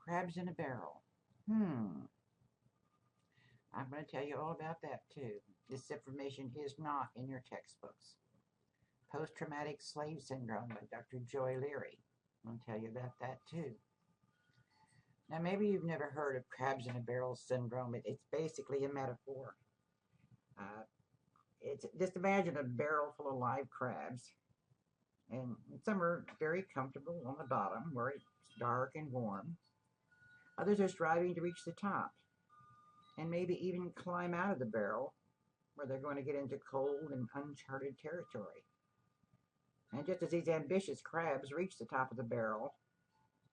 Crabs in a barrel. I'm going to tell you all about that too. This information is not in your textbooks. Post-traumatic slave syndrome by Dr. Joy Leary. I'm going to tell you about that too. Now, maybe you've never heard of crabs in a barrel syndrome. It's basically a metaphor. Uh, it's just imagine a barrel full of live crabs, and some are very comfortable on the bottom where it's dark and warm. Others are striving to reach the top and maybe even climb out of the barrel where they're going to get into cold and uncharted territory. And just as these ambitious crabs reach the top of the barrel,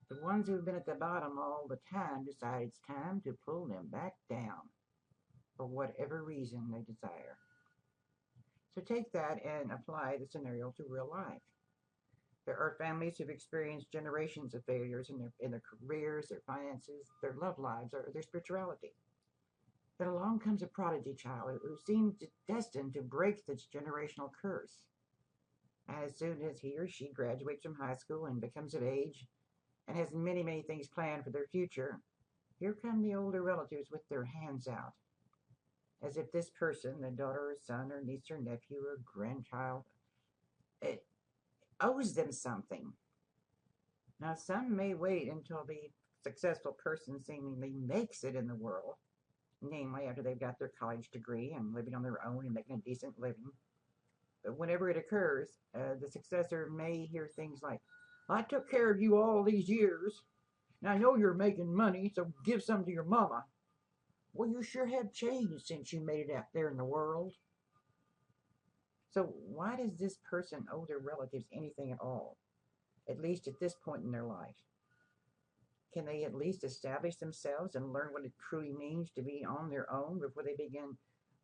the ones who've been at the bottom all the time decide it's time to pull them back down for whatever reason they desire. So take that and apply the scenario to real life. There are families who've experienced generations of failures in their careers, their finances, their love lives, or their spirituality. But along comes a prodigy child who seems destined to break this generational curse. As soon as he or she graduates from high school and becomes of age and has many, many things planned for their future, here come the older relatives with their hands out, as if this person, the daughter or son or niece or nephew or grandchild, it owes them something. Now, some may wait until the successful person seemingly makes it in the world, namely after they've got their college degree and living on their own and making a decent living. But whenever it occurs, the successor may hear things like, I took care of you all these years. Now I know you're making money, so give some to your mama. Well, you sure have changed since you made it out there in the world. So why does this person owe their relatives anything at all, at least at this point in their life? Can they at least establish themselves and learn what it truly means to be on their own before they begin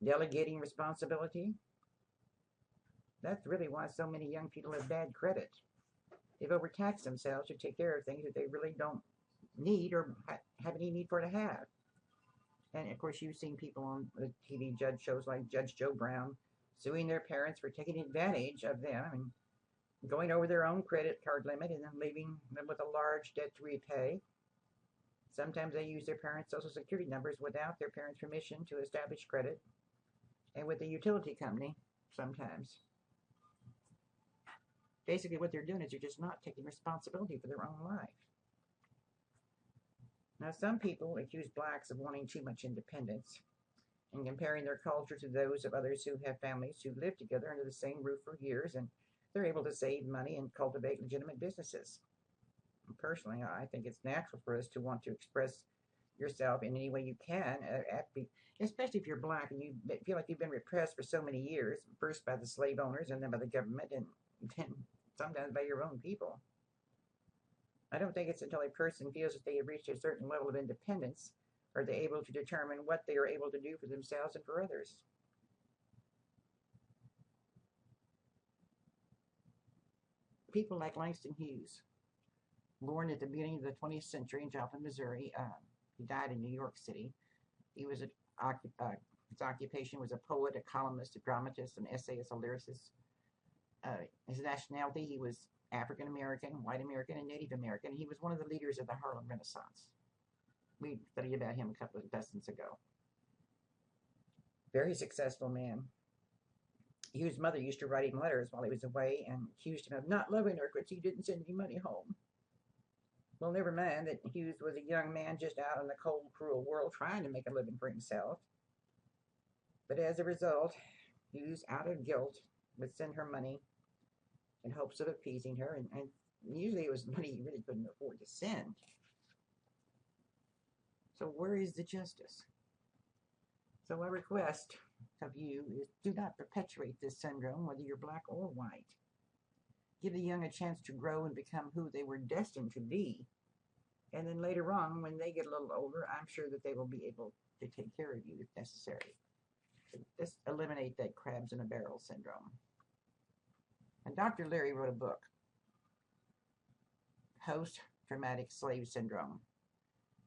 delegating responsibility? That's really why so many young people have bad credit. They've overtaxed themselves to take care of things that they really don't need or have any need for to have. And of course, you've seen people on the TV judge shows like Judge Joe Brown suing their parents for taking advantage of them and going over their own credit card limit and then leaving them with a large debt to repay. Sometimes they use their parents' social security numbers without their parents' permission to establish credit, and with the utility company sometimes. Basically, what they're doing is they're just not taking responsibility for their own life. Now, some people accuse blacks of wanting too much independence and comparing their culture to those of others who have families who live together under the same roof for years and they're able to save money and cultivate legitimate businesses. Personally, I think it's natural for us to want to express yourself in any way you can, especially if you're black and you feel like you've been repressed for so many years, first by the slave owners and then by the government and then sometimes by your own people. I don't think it's until a person feels that they have reached a certain level of independence are they able to determine what they are able to do for themselves and for others. People like Langston Hughes, born at the beginning of the 20th century in Joplin, Missouri. He died in New York City. He was his occupation was a poet, a columnist, a dramatist, an essayist, a lyricist. His nationality, he was African American, white American, and Native American. He was one of the leaders of the Harlem Renaissance. We studied about him a couple of lessons ago. Very successful man. Hugh's mother used to write him letters while he was away and accused him of not loving her because he didn't send any money home. Well, never mind that Hughes was a young man just out in the cold, cruel world trying to make a living for himself. But as a result, Hughes, out of guilt, would send her money in hopes of appeasing her, and usually it was money he really couldn't afford to send. So where is the justice? So my request of you is do not perpetuate this syndrome, whether you're black or white. Give the young a chance to grow and become who they were destined to be. And then later on, when they get a little older, I'm sure that they will be able to take care of you if necessary. So just eliminate that crabs in a barrel syndrome. And Dr. Leary wrote a book, Post-Traumatic Slave Syndrome.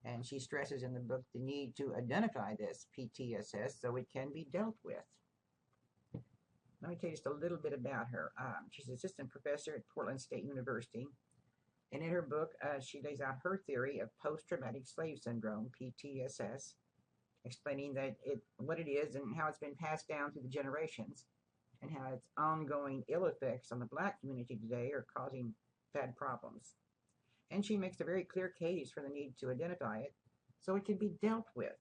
And she stresses in the book the need to identify this PTSS so it can be dealt with. Let me tell you just a little bit about her. She's an assistant professor at Portland State University. And in her book, she lays out her theory of post-traumatic slave syndrome, PTSS, explaining what it is and how it's been passed down through the generations, and how its ongoing ill effects on the black community today are causing bad problems. And she makes a very clear case for the need to identify it so it can be dealt with.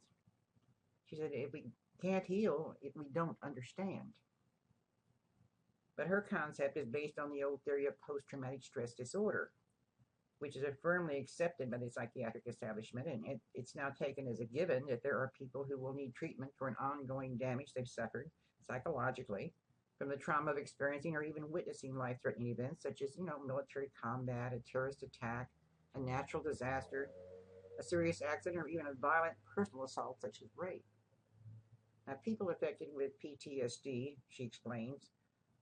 She said, if we can't heal if we don't understand. But her concept is based on the old theory of post-traumatic stress disorder, which is firmly accepted by the psychiatric establishment, and it's now taken as a given that there are people who will need treatment for an ongoing damage they've suffered psychologically from the trauma of experiencing or even witnessing life-threatening events such as, military combat, a terrorist attack, a natural disaster, a serious accident, or even a violent personal assault such as rape. Now, people affected with PTSD, she explains,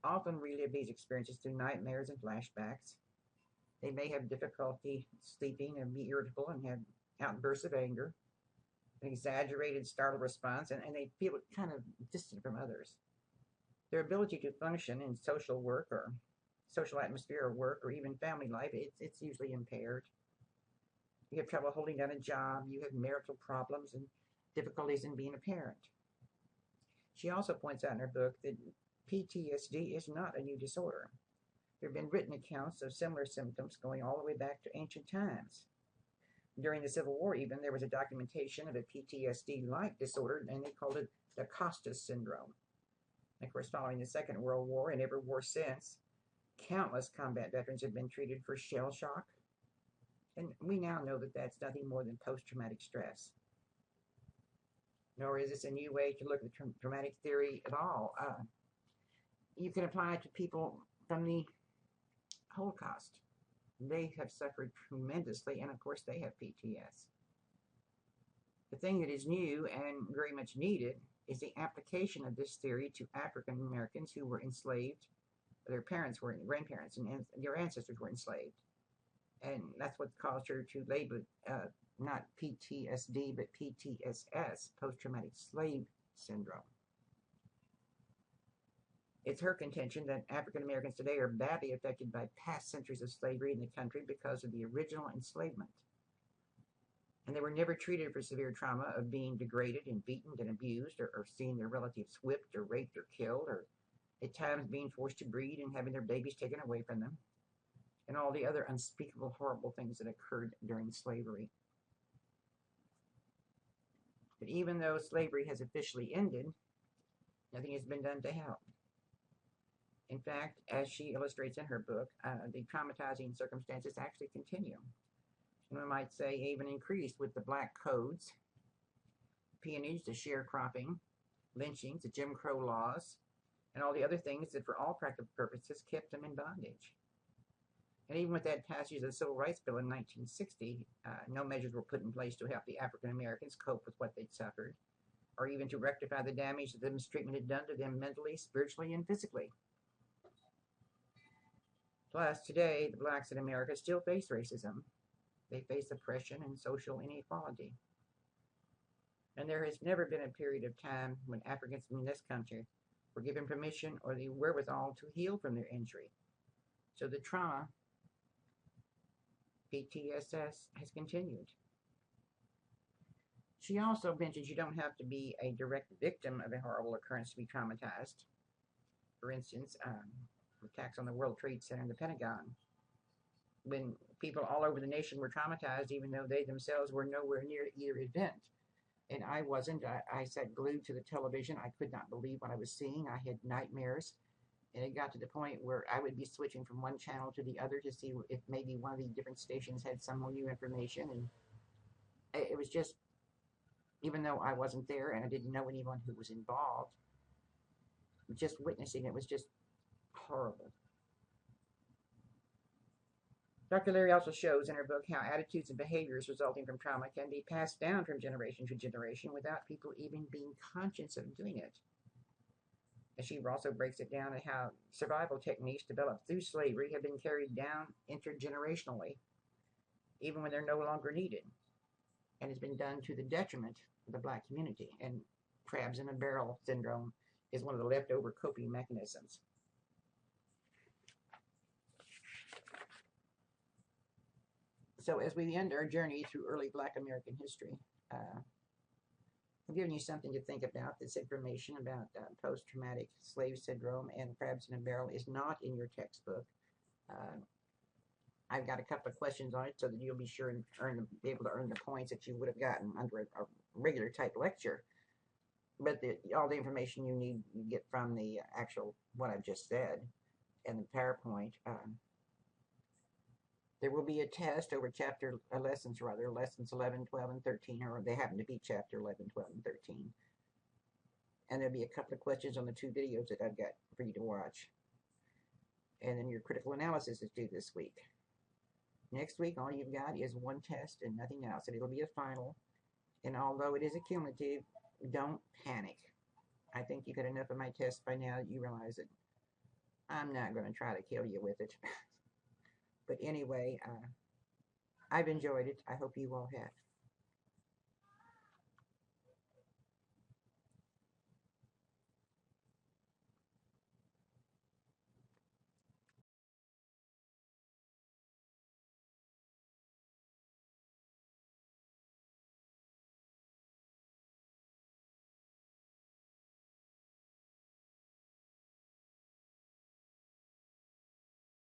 often relive these experiences through nightmares and flashbacks. They may have difficulty sleeping and be irritable and have outbursts of anger, an exaggerated startle response, and they feel kind of distant from others. Their ability to function in social work or social atmosphere or work or even family life, it's usually impaired. You have trouble holding down a job, you have marital problems and difficulties in being a parent. She also points out in her book that PTSD is not a new disorder. There have been written accounts of similar symptoms going all the way back to ancient times. During the Civil War, even, there was a documentation of a PTSD-like disorder, and they called it the Costas syndrome. Of course, following the Second World War and every war since, countless combat veterans have been treated for shell shock. And we now know that that's nothing more than post-traumatic stress. Nor is this a new way to look at the traumatic theory at all. You can apply it to people from the Holocaust. They have suffered tremendously, and of course they have PTS. The thing that is new and very much needed is the application of this theory to African Americans who were enslaved. Their parents were, grandparents, and their ancestors were enslaved. And that's what caused her to label not PTSD, but PTSS, post-traumatic slave syndrome. It's her contention that African Americans today are badly affected by past centuries of slavery in the country because of the original enslavement. And they were never treated for severe trauma of being degraded and beaten and abused, or seeing their relatives whipped or raped or killed, or at times being forced to breed and having their babies taken away from them, and all the other unspeakable, horrible things that occurred during slavery. But even though slavery has officially ended, nothing has been done to help. In fact, as she illustrates in her book, the traumatizing circumstances actually continue. And we might say even increased with the black codes, peonage, the sharecropping, lynchings, the Jim Crow laws, and all the other things that for all practical purposes kept them in bondage. And even with that passage of the Civil Rights Bill in 1960, no measures were put in place to help the African Americans cope with what they'd suffered, or even to rectify the damage that the mistreatment had done to them mentally, spiritually, and physically. Plus, today, the blacks in America still face racism. They face oppression and social inequality. And there has never been a period of time when Africans in this country were given permission or the wherewithal to heal from their injury. So the trauma, PTSS, has continued. She also mentions you don't have to be a direct victim of a horrible occurrence to be traumatized. For instance, attacks on the World Trade Center and the Pentagon, when people all over the nation were traumatized, even though they themselves were nowhere near either event. And I wasn't. I sat glued to the television. I could not believe what I was seeing. I had nightmares. And it got to the point where I would be switching from one channel to the other to see if maybe one of the different stations had some more new information. And it was just, even though I wasn't there and I didn't know anyone who was involved, just witnessing it was just horrible. Dr. Leary also shows in her book how attitudes and behaviors resulting from trauma can be passed down from generation to generation without people even being conscious of doing it. And she also breaks it down at how survival techniques developed through slavery have been carried down intergenerationally, even when they're no longer needed. And it's been done to the detriment of the black community. And crabs in a barrel syndrome is one of the leftover coping mechanisms. So as we end our journey through early Black American history, I'm giving you something to think about. This information about post-traumatic slave syndrome and crabs in a barrel is not in your textbook. Uh, I've got a couple of questions on it so that you'll be sure and be able to earn the points that you would have gotten under a regular type lecture. But all the information you need, you get from the actual, what I've just said, and the PowerPoint. There will be a test over lessons 11, 12, and 13, or they happen to be chapter 11, 12, and 13. And there'll be a couple of questions on the 2 videos that I've got for you to watch. And then your critical analysis is due this week. Next week, all you've got is 1 test and nothing else, and it'll be a final. And although it is a cumulative, don't panic. I think you've had enough of my tests by now that you realize that I'm not going to try to kill you with it. But anyway, I've enjoyed it. I hope you all have.